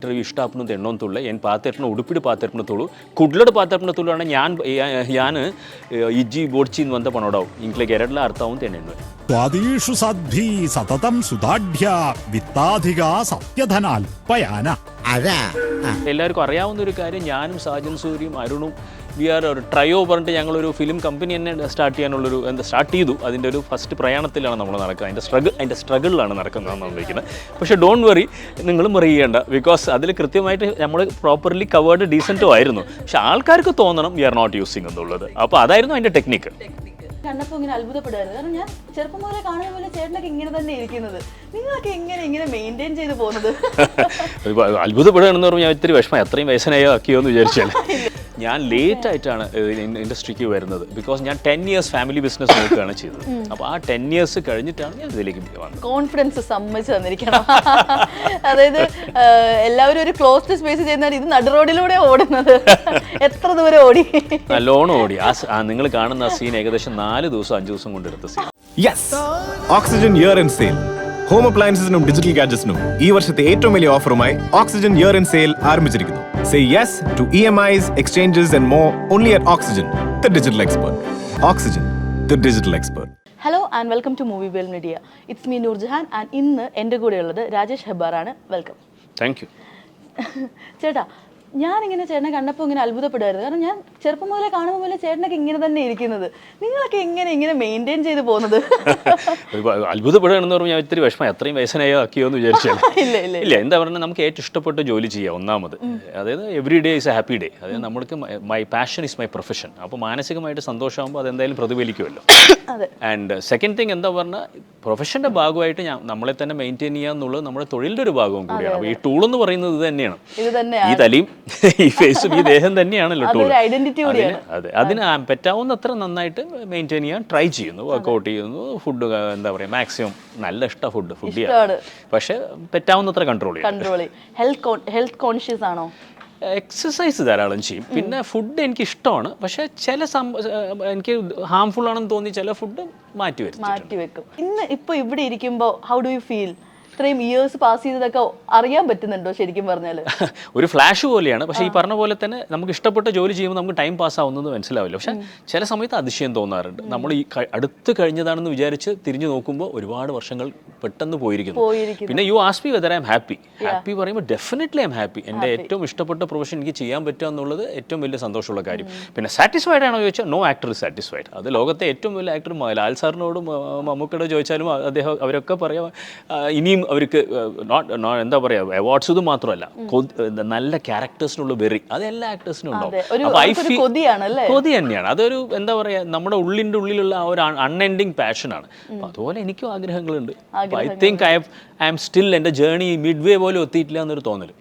Interview ಇಷ್ಟ ಆಪ್ನದು ಎಣ್ಣೊಂತುಳ್ಳೆ ಏನು ಪಾತೆರ್ಪನ ಉಡುಪಿಡು ಪಾತೆರ್ಪನತುಳು ಕುಡ್ಲಡು ಪಾತೆರ್ಪನತುಳು ಅಣ್ಣ ഞാൻ ഇജ്ജി ബോഡ്ച്ചിന്ന് വന്ന പണോടാവും ഇംഗ്ലേക്ക് എരടല അർത്ഥാവും തെന്നു സ്വാദീഷു സദ്ഭി സതതം സുധാഢ്യ വിത്താധിക സത്യധനാൽപയാന. എല്ലാവർക്കും അറിയാവുന്ന ഒരു കാര്യം, ഞാനും സാജൻ സൂര്യയും അരുണും വി ആർ ഒരു ട്രയോ പറഞ്ഞിട്ട് ഞങ്ങളൊരു ഫിലിം കമ്പനി തന്നെ സ്റ്റാർട്ട് ചെയ്തു. അതിൻ്റെ ഒരു ഫസ്റ്റ് പ്രയാണത്തിലാണ് നമ്മൾ നടക്കുന്നത്, അതിൻ്റെ സ്ട്രഗിളിലാണ് നടക്കുന്നതെന്നാണ് വിളിക്കുന്നത്. പക്ഷേ ഡോണ്ട് വറി, നിങ്ങളും വറി ചെയ്യേണ്ട, ബിക്കോസ് അതിൽ കൃത്യമായിട്ട് നമ്മൾ പ്രോപ്പർലി കവേർഡ് ഡീസൻറ്റും ആയിരുന്നു. പക്ഷെ ആൾക്കാർക്ക് തോന്നണം വി ആർ നോട്ട് യൂസിങ് എന്നുള്ളത്. അപ്പോൾ അതായിരുന്നു അതിൻ്റെ ടെക്നിക്ക്. കണ്ടപ്പോൾ ഇങ്ങനെ അത്ഭുതപ്പെടുമായിരുന്നു. കാരണം ഞാൻ ചെറുപ്പം മുതലേ കാണുന്ന പോലെ ചേട്ടനൊക്കെ ഇങ്ങനെ തന്നെ ഇരിക്കുന്നത്, നിങ്ങളൊക്കെ ഇങ്ങനെ മെയിൻറ്റെയിൻ ചെയ്ത് പോകുന്നത്. അത്ഭുതപ്പെടുകയാണെന്ന് പറഞ്ഞാൽ ഞാൻ ഇത്തിരി വിഷമം, എത്രയും വയസ്സനായോ ആക്കിയോ എന്ന് വിചാരിച്ചാൽ. ഞാൻ ലേറ്റ് ആയിട്ടാണ് ഇൻഡസ്ട്രിക്ക് വരുന്നത്. ബിക്കോസ് ഞാൻ 10 years ഫാമിലി ബിസിനസ് നോക്കുകയാണ് ചെയ്തത്. അപ്പോൾ ആ 10 years കഴിഞ്ഞിട്ടാണ് ഞാൻ ഇതിലേക്ക് വന്നത്. കോൺഫിഡൻസ് സമ്മതിച്ച് തന്നിരിക്കണം. അതായത് എല്ലാവരും ഒരു ക്ലോസ്ഡ് സ്പേസ് ചെയ്യുന്ന ഇത് നടു റോഡിലൂടെ ഓടുന്നത്. എത്ര ദൂരം ഓടി? നല്ലോണം ഓടി. നിങ്ങൾ കാണുന്ന ആ സീൻ ഏകദേശം 4 ദിവസം 5 ദിവസം കൊണ്ട് എടുത്ത സീൻ. Yes, Oxygen year end sale. Home അപ്ലയൻസസിനും ഡിജിറ്റൽ ഗാഡ്ജറ്റ്സിനും ഈ വർഷത്തെ ഏറ്റവും വലിയ ഓഫറുമായി ഓക്സിജൻ ഇയർ എൻഡ് സെയിൽ ആരംഭിച്ചിരിക്കുന്നു. Say yes to EMIs, exchanges and more only at Oxygen, the digital expert. Oxygen, the digital expert. Hello and welcome to Movie World Media. It's me Noorjahan and ഇന്ന് എൻ്റെ കൂടെയുള്ളത് രാജേഷ് ഹെബ്ബാറാണ്. Welcome. Thank you. ചേട്ടാ, ഞാനിങ്ങനെ ചേട്ടനെ കണ്ടപ്പോൾ ഇങ്ങനെ അത്ഭുതപ്പെടുമായിരുന്നു. കാരണം ഞാൻ ചെറുപ്പം മുതലേ കാണുന്ന പോലെ ചേട്ടനൊക്കെ ഇങ്ങനെ തന്നെ ഇരിക്കുന്നത്, നിങ്ങളൊക്കെ ഇങ്ങനെ മെയിൻറ്റെയിൻ ചെയ്ത് പോകുന്നത്. അത്ഭുതപ്പെടുകയാണെന്ന് പറഞ്ഞാൽ ഞാൻ ഇത്തിരി വിഷമം, എത്രയും വയസ്സനായോ ആക്കിയോ എന്ന് വിചാരിച്ചാൽ. ഇല്ല, എന്താ പറഞ്ഞാൽ നമുക്ക് ഏറ്റവും ഇഷ്ടപ്പെട്ട ജോലി ചെയ്യാം ഒന്നാമത്. അതായത് every day is A happy day. അതായത് നമ്മൾക്ക് my passion is my profession. അപ്പോൾ മാനസികമായിട്ട് സന്തോഷമാകുമ്പോൾ അതെന്തായാലും പ്രതിഫലിക്കുമല്ലോ. ആൻഡ് സെക്കൻഡ് തിങ് എന്താ പറഞ്ഞാൽ, പ്രൊഫഷൻ്റെ ഭാഗമായിട്ട് നമ്മളെ തന്നെ മെയിൻറ്റെയിൻ ചെയ്യുക എന്നുള്ളത് നമ്മുടെ തൊഴിലിൻ്റെ ഒരു ഭാഗവും കൂടിയാണ്. അപ്പോൾ ഈ ടൂൾ എന്ന് പറയുന്നത് ഇത് തന്നെയാണ്. ഈ തലയും ഈ ഫേസും ഈ ദേഹം തന്നെയാണല്ലോ ടൂൾ. അതെ, അതിന് പറ്റാവുന്നത്ര നന്നായിട്ട് മെയിൻറ്റെയിൻ ചെയ്യാൻ ട്രൈ ചെയ്യുന്നു, വർക്കൗട്ട് ചെയ്യുന്നു, ഫുഡ് എന്താ പറയുക മാക്സിമം നല്ല ഇഷ്ടം ഫുഡ് ചെയ്യാം. പക്ഷെ പറ്റാവുന്നത്ര കൺട്രോൾ ചെയ്യും. ഹെൽത്ത് കോൺഷ്യസ് ആണോ? എക്സസൈസ് ധാരാളം ചെയ്യും. പിന്നെ ഫുഡ് എനിക്ക് ഇഷ്ടമാണ്, പക്ഷെ ചില എനിക്ക് ഹാംഫുൾ ആണെന്ന് തോന്നി ചില ഫുഡ് മാറ്റി വെക്കും. ഇന്ന് ഇപ്പോൾ ഇവിടെ ഇരിക്കുമ്പോൾ ഹൗ ഡു യു ഫീൽ? ഇത്രയും ഇയേഴ്സ് പാസ് ചെയ്തതൊക്കെ അറിയാൻ പറ്റുന്നുണ്ടോ ശരിക്കും പറഞ്ഞാൽ? ഒരു ഫ്ലാഷ് പോലെയാണ്. പക്ഷേ ഈ പറഞ്ഞ പോലെ തന്നെ നമുക്ക് ഇഷ്ടപ്പെട്ട ജോലി ചെയ്യുമ്പോൾ നമുക്ക് ടൈം പാസ് ആവുന്നത് മനസ്സിലാവില്ല. പക്ഷേ ചില സമയത്ത് അതിശയം തോന്നാറുണ്ട്. നമ്മൾ ഈ അടുത്ത് കഴിഞ്ഞതാണെന്ന് വിചാരിച്ച് തിരിഞ്ഞു നോക്കുമ്പോൾ ഒരുപാട് വർഷങ്ങൾ പെട്ടെന്ന് പോയിരിക്കുന്നു. പിന്നെ you ask me whether I am happy പറയുമ്പോൾ ഡെഫിനറ്റ്ലി ഐ എം ഹാപ്പി. എൻ്റെ ഏറ്റവും ഇഷ്ടപ്പെട്ട പ്രൊഫഷൻ എനിക്ക് ചെയ്യാൻ പറ്റുക എന്നുള്ളത് ഏറ്റവും വലിയ സന്തോഷമുള്ള കാര്യം. പിന്നെ സാറ്റിസ്ഫൈഡ് ആണോ ചോദിച്ചാൽ നോ ആക്ടർ ഇസ് സാറ്റിസ്ഫൈഡ്. അത് ലോകത്തെ ഏറ്റവും വലിയ ആക്ടർ ലാൽ സാറിനോടും മമ്മൂക്കയോട് ചോദിച്ചാലും അവരൊക്കെ പറയാം, ഇനിയും അവർക്ക് എന്താ പറയുക അവാർഡ്സ് ഇത് മാത്രമല്ല, നല്ല ക്യാരക്ടേഴ്സിനുള്ള വെറി അത് എല്ലാ ആക്ടേഴ്സിനും ഉണ്ടാവും. കൊതി തന്നെയാണ്. അതൊരു എന്താ പറയുക നമ്മുടെ ഉള്ളിലുള്ള ആ ഒരു അൺഎൻഡിങ് പാഷനാണ്. അതുപോലെ എനിക്കും ആഗ്രഹങ്ങളുണ്ട്. I think I am still എൻ്റെ ജേർണി മിഡ് വേ പോലും എത്തിയിട്ടില്ല എന്നൊരു തോന്നൽ.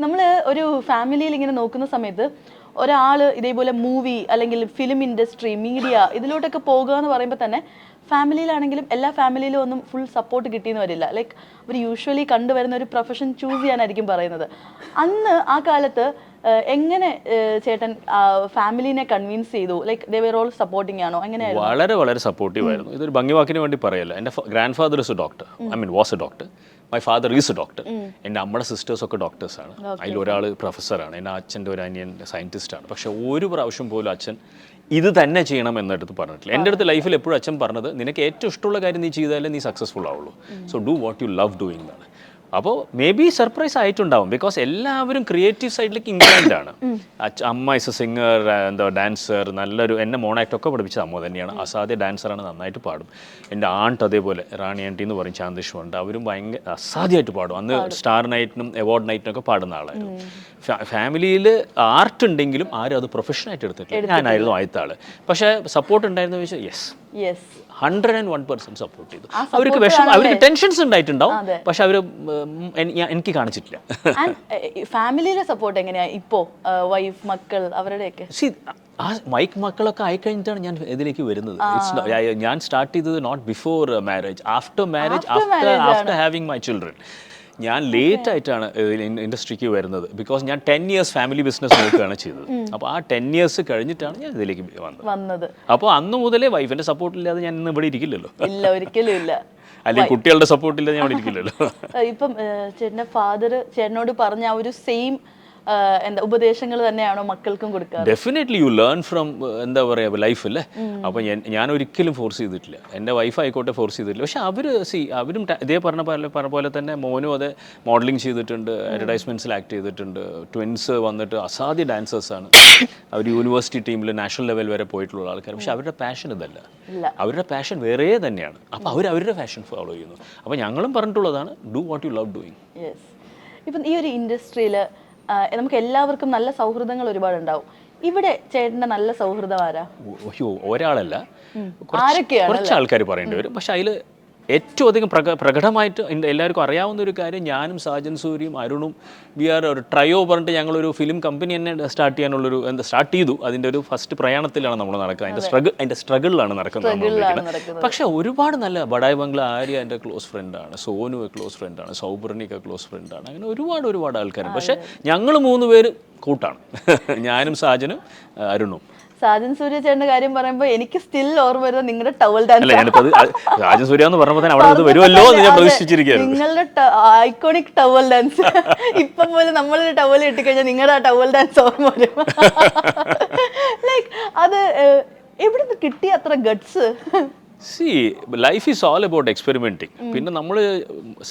നമ്മൾ ഒരു ഫാമിലിയിൽ ഇങ്ങനെ നോക്കുന്ന സമയത്ത് ഒരാൾ ഇതേപോലെ മൂവി അല്ലെങ്കിൽ ഫിലിം ഇൻഡസ്ട്രി, മീഡിയ ഇതിലോട്ടൊക്കെ പോകുക എന്ന് പറയുമ്പോൾ തന്നെ ഫാമിലിയിലാണെങ്കിലും എല്ലാ ഫാമിലിയിലും ഒന്നും ഫുൾ സപ്പോർട്ട് കിട്ടിയെന്ന് വരില്ല. ലൈക്ക് അവർ യൂഷ്വലി കണ്ടുവരുന്ന ഒരു പ്രൊഫഷൻ ചൂസ് ചെയ്യാനായിരിക്കും പറയുന്നത്. അന്ന് ആ കാലത്ത് എങ്ങനെ ചേട്ടൻ ഫാമിലിനെ കൺവിൻസ് ചെയ്തു? Like they were all supporting ആണോ? എങ്ങനെയായിരുന്നു? വളരെ വളരെ സപ്പോർട്ടീവ് ആയിരുന്നു. ഇതൊരു ഭംഗിവാക്കിന് വേണ്ടി പറയല്ല. എൻ്റെ grand father is A doctor, was A doctor. My father is A doctor. എൻ്റെ അമ്മയുടെ സിസ്റ്റേഴ്സൊക്കെ ഡോക്ടേഴ്സാണ്. അതിലൊരാൾ പ്രൊഫസറാണ്. എൻ്റെ അച്ഛൻ്റെ ഒരു അനിയൻ സയൻറ്റിസ്റ്റാണ്. പക്ഷേ ഒരു പ്രാവശ്യം പോലും അച്ഛൻ ഇത് തന്നെ ചെയ്യണം എന്നടുത്ത് പറഞ്ഞിട്ടില്ല. എൻ്റെ അടുത്ത് ലൈഫിൽ എപ്പോഴും അച്ഛൻ പറഞ്ഞത്, നിനക്ക് ഏറ്റവും ഇഷ്ടമുള്ള കാര്യം നീ ചെയ്താലേ നീ സക്സസ്ഫുൾ ആവുള്ളൂ. So do what you love doing എന്നാണ്. അപ്പോൾ മേ ബി സർപ്രൈസ് ആയിട്ടുണ്ടാവും. ബിക്കോസ് എല്ലാവരും ക്രിയേറ്റീവ് സൈഡിലേക്ക് ഇൻക്ലൈൻഡ് ആണ്. അമ്മ ഇസ് എ സിംഗർ, എന്താ ഡാൻസർ, നല്ലൊരു എന്നെ മോണാക്ടൊക്കെ പഠിപ്പിച്ച അമ്മ തന്നെയാണ്. അസാധ്യ ഡാൻസറാണ്, നന്നായിട്ട് പാടും. എൻ്റെ ആണ്ട് അതേപോലെ റാണി ആൻറ്റി എന്ന് പറയും, ചാന്ദിഷ്മുണ്ട്, അവരും ഭയങ്കര അസാധ്യമായിട്ട് പാടും. അന്ന് സ്റ്റാർ നൈറ്റിനും അവാർഡ് നൈറ്റിനൊക്കെ പാടുന്ന ആളായിരുന്നു. ഫാമിലിയിൽ ആർട്ട് ഉണ്ടെങ്കിലും ആരും അത് പ്രൊഫഷനായിട്ട് എടുത്തിട്ടില്ല. ഞാനായിരുന്നു ആദ്യത്തെ ആള്. പക്ഷേ സപ്പോർട്ട് ഉണ്ടായിരുന്നു ചോദിച്ചാൽ യെസ് 101% സപ്പോർട്ട് ചെയ്തു. അവർക്ക് അവർക്ക് ടെൻഷൻസ് ഉണ്ടായിട്ടുണ്ടാവും, പക്ഷെ അവർ എനിക്ക് കാണിച്ചിട്ടില്ല. ഫാമിലിയിലെ സപ്പോർട്ട് എങ്ങനെയാ ഇപ്പോ? വൈഫ്, മക്കൾ, അവരുടെയൊക്കെ ആ മക്കളൊക്കെ ആയിക്കഴിഞ്ഞിട്ടാണ് ഞാൻ ഇതിലേക്ക് വരുന്നത്. ഞാൻ സ്റ്റാർട്ട് ചെയ്തത് not before marriage, after marriage, after having my children. ഞാൻ ലേറ്റ് ആയിട്ടാണ് ഇൻഡസ്ട്രിക്ക് വരുന്നത്. ബിക്കോസ് ഞാൻ 10 years ഫാമിലി ബിസിനസ് നോക്കുകയാണ് ചെയ്തത്. അപ്പോൾ ആ 10 years കഴിഞ്ഞിട്ടാണ് ഞാൻ ഇതിലേക്ക് വന്നത്. അപ്പോൾ അന്ന് മുതലേ വൈഫിൻ്റെ സപ്പോർട്ട് ഇല്ലാതെ ഞാൻ ഇന്ന് ഇവിടെ ഇരിക്കില്ലല്ലോ. ഇല്ല, ഒരിക്കലും ഇല്ല. അല്ലെങ്കിൽ കുട്ടികളുടെ സപ്പോർട്ടില്ല ഞാൻ ഇരിക്കില്ലല്ലോ. ഇപ്പം ചേട്ടൻ്റെ ഫാദർ ചേട്ടനോട് പറഞ്ഞ ആ ഒരു സെയിം എന്താ ഉപദേശങ്ങൾ തന്നെയാണോ മക്കൾക്കും കൊടുക്കാറ്? ഡെഫിനറ്റ്ലി യു ലേൺ ഫ്രം എന്താ പറയുക ലൈഫല്ലേ. അപ്പോൾ ഞാൻ ഒരിക്കലും ഫോഴ്സ് ചെയ്തിട്ടില്ല, എൻ്റെ വൈഫ് ആയിക്കോട്ടെ ഫോഴ്സ് ചെയ്തിട്ടില്ല. പക്ഷെ അവരും ഇതേ പറഞ്ഞ പോലെ തന്നെ മോനും അതെ മോഡലിംഗ് ചെയ്തിട്ടുണ്ട്, അഡ്വർടൈസ്മെൻറ്റ്സിൽ ആക്ട് ചെയ്തിട്ടുണ്ട്. ട്വിൻസ് വന്നിട്ട് അസാധ്യ ഡാൻസേഴ്സാണ്. അവർ യൂണിവേഴ്സിറ്റി ടീമിൽ നാഷണൽ ലെവൽ വരെ പോയിട്ടുള്ള ആൾക്കാർ. പക്ഷെ അവരുടെ പാഷൻ ഇതല്ല, അവരുടെ പാഷൻ വേറെ തന്നെയാണ്. അപ്പോൾ അവരുടെ പാഷൻ ഫോളോ ചെയ്യുന്നു. അപ്പോൾ ഞങ്ങളും പറഞ്ഞിട്ടുള്ളതാണ് do what you love doing. Yes. ഇപ്പം ഈ ഒരു ഇൻഡസ്ട്രിയിൽ നമുക്ക് എല്ലാവർക്കും നല്ല സൗഹൃദങ്ങൾ ഒരുപാടുണ്ടാവും. ഇവിടെ ചേട്ടൻ്റെ നല്ല സൗഹൃദം ആരാ? ഒരാളല്ല, ആരൊക്കെയാണ്? കുറച്ച് ആൾക്കാർ പറയേണ്ടി വരും. പക്ഷെ അതിൽ ഏറ്റവും അധികം പ്രകടമായിട്ട് എല്ലാവർക്കും അറിയാവുന്ന ഒരു കാര്യം, ഞാനും സാജൻ സൂര്യയും അരുണും വി ആർ ഒരു ട്രയോ പറഞ്ഞിട്ട് ഞങ്ങളൊരു ഫിലിം കമ്പനി തന്നെ സ്റ്റാർട്ട് ചെയ്യാനുള്ളൊരു സ്റ്റാർട്ട് ചെയ്തു. അതിൻ്റെ ഒരു ഫസ്റ്റ് പ്രയാണത്തിലാണ് നമ്മൾ നടക്കുന്നത്, അതിൻ്റെ സ്ട്രഗിളിലാണ് നടക്കുന്നത്. പക്ഷേ ഒരുപാട് നല്ല ബഡായ് ബംഗ്ല ആര്യ എൻ്റെ ക്ലോസ് ഫ്രണ്ടാണ്, സോനു ക്ലോസ് ഫ്രണ്ടാണ്, സൗപർണിക ക്ലോസ് ഫ്രണ്ടാണ്. അങ്ങനെ ഒരുപാട് ആൾക്കാരുണ്ട്. പക്ഷേ ഞങ്ങൾ 3 പേര് കൂട്ടാണ്, ഞാനും സാജനും അരുണും. സാജൻ സൂര്യ ചേട്ടൻ്റെ കാര്യം പറയുമ്പോൾ എനിക്ക് സ്റ്റിൽ ഓർമ്മ വരുന്നത് നിങ്ങളുടെ ടവൽ ഡാൻസ്. സാജൻ സൂര്യ എന്ന് പറഞ്ഞപ്പോൾ തന്നെ അവിടെ വരുമല്ലോ എന്ന് ഞാൻ പ്രതീക്ഷിച്ചിരിക്കുകയായിരുന്നു. നിങ്ങളുടെ ഐക്കോണിക് ടവൽ ഡാൻസ് ഇപ്പം പോലെ നമ്മളൊരു ടവൽ ഇട്ടിക്കഴിഞ്ഞാൽ നിങ്ങളുടെ ആ ടവൽ ഡാൻസ് ഓർമ്മ വരും. ലൈക്ക് അത് എവിടെ നിന്ന് കിട്ടിയ അത്ര guts? Life is all about experimenting. പിന്നെ നമ്മൾ